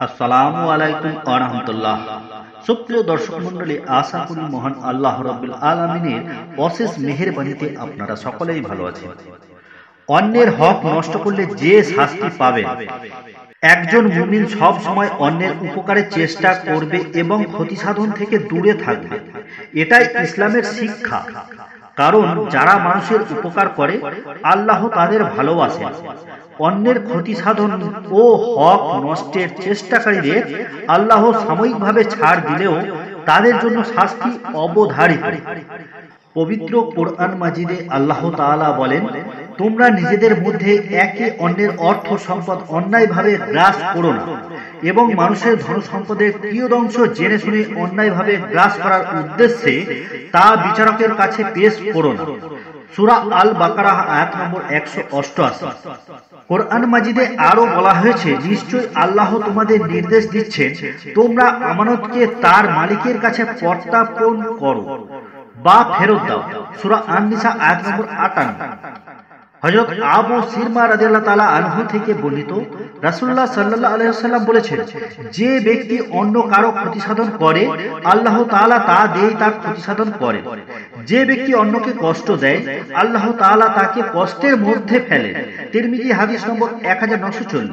আসসালামু আলাইকুম ওয়া রাহমাতুল্লাহ। সুপ্রিয় দর্শক মণ্ডলী, আশা করি মহান আল্লাহ রাব্বুল আলামিনের অশেষ মেহেরবানিতে আপনারা সকলেই ভালো আছেন। অন্যের হক নষ্ট করলে যে শাস্তি পাবেন, একজন মুমিন সব সময় অন্যের উপকারের চেষ্টা করবে এবং ক্ষতি সাধন থেকে দূরে থাকবে। এটাই ইসলামের শিক্ষা। কারণ যারা মানুষের উপকার করে, আল্লাহ তাদের ভালোবাসেন। অন্যের ক্ষতি সাধন ও হক নষ্টের চেষ্টাকারীদের আল্লাহ সাময়িকভাবে ছাড় দিলেও তাদের জন্য শাস্তি অবধারিত। পবিত্র কোরআন মাজিদে আল্লাহ তাআলা বলেন, তোমরা নিজেদের মধ্যে একে অন্যের অর্থ সম্পদ অন্যায়ভাবে গ্রাস করো না এবং মানুষের ধন সম্পদের কিয়দংশ জেনে শুনে অন্যায়ভাবে গ্রাস করার উদ্দেশ্যে তা বিচারকের কাছে পেশ করো না। সূরা আল বাকারাহ আয়াত নম্বর 188। কোরআন মাজিদে আরো বলা হয়েছে, নিশ্চয়ই আল্লাহ তোমাদের নির্দেশ দিচ্ছেন, তোমরা আমানতকে তার মালিকের কাছে প্রত্যার্পণ করো বা ফেরত দাও। সূরা আন-নিসা আয়াত নম্বর 58। হযরত আবু সিরমা রাদিয়াল্লাহু তাআলা আনহু থেকে বর্ণিত, রাসূলুল্লাহ সাল্লাল্লাহু আলাইহি ওয়াসাল্লাম বলেছেন, যে ব্যক্তি অন্য কারো ক্ষতিসাধন করে, আল্লাহ তাআলা তা দিয়েই তার ক্ষতিসাধন করেন। যে ব্যক্তি অন্যকে কষ্ট দেয়, আল্লাহ তাআলা তাকে কষ্টের মধ্যে ফেলেন। তিরমিজি হাদিস নম্বর 1940।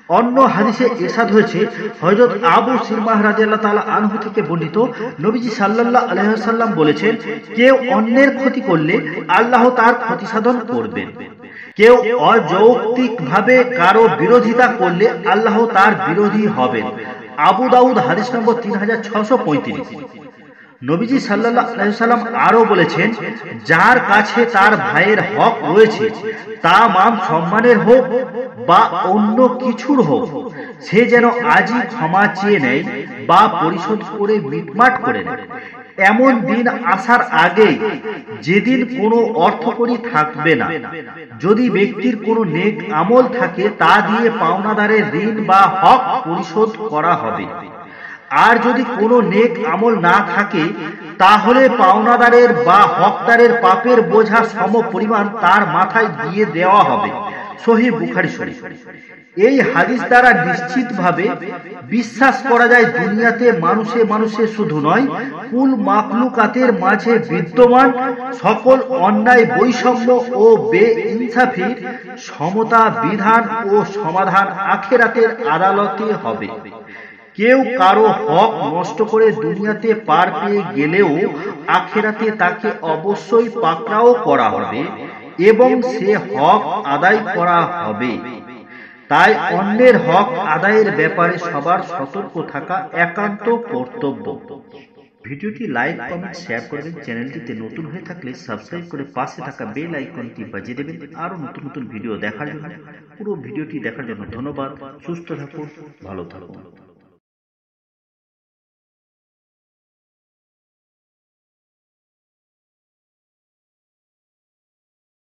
অন্য হাদিসে ইরশাদ হয়েছে, হযরত আবু সিরমাহ রাদিয়াল্লাহু তাআলা আনহু থেকে বর্ণিত, নবীজি সাল্লাল্লাহু আলাইহি ওয়াসাল্লাম বলেছেন, কেউ অন্যের ক্ষতি করলে আল্লাহ তার ক্ষতি সাধন করবেন। কেউ অযৌক্তিকভাবে কারো বিরোধিতা করলে আল্লাহ তার বিরোধী হবেন। আবু দাউদ হাদিস নম্বর 3635। নবীজি সাল্লাল্লাহু আলাইহি ওয়াসাল্লাম আরো বলেছেন, যার কাছে তার ভাইয়ের হক রয়েছে, তা মান সম্মানের হোক বা অন্য কিছুর হোক, সে যেন আজই ক্ষমা চেয়ে নেয় বা পরিশোধ করে মিটমাট করে নেয়। এমন দিন আসার আগে যেদিন কোনো অর্থকড়ি থাকবে না। যদি ব্যক্তির কোনো নেক আমল থাকে, তা দিয়ে পাওনাদারের ঋণ বা হক পরিশোধ করা হবে। আর যদি কোনো নেক আমল না থাকে, তাহলে পাওনাদারের বা হকদারের পাপের বোঝা সম পরিমাণ তার মাথায় দিয়ে দেওয়া হবে। সহিহ বুখারী শরীফ। এই হাদিস দ্বারা নিশ্চিতভাবে বিশ্বাস করা যায়, দুনিয়াতে মানুষে মানুষে শুধু নয়, কুল মাখলুকাতের মাঝে বিদ্যমান সকল অন্যায়, বৈষম্য ও বেইনসাফির সমতা বিধান ও সমাধান আখিরাতের আদালতে হবে। কেউ কারো হক নষ্ট করে দুনিয়াতে পার পেয়ে গেলেও আখিরাতে তাকে অবশ্যই পাকড়াও করা হবে এবং সে হক আদায় করা হবে। তাই অন্যের হক আদায়ের ব্যাপারে সবার সতর্ক থাকা একান্ত কর্তব্য। ভিডিওটি লাইক, কমেন্ট, শেয়ার করবেন। চ্যানেলটিতে নতুন হয়ে থাকলে সাবস্ক্রাইব করে পাশে থাকা বেল আইকনটি বাজিয়ে দেবেন আরো নতুন নতুন ভিডিও দেখার জন্য। পুরো ভিডিওটি দেখার জন্য ধন্যবাদ। সুস্থ থাকুন, ভালো থাকুন।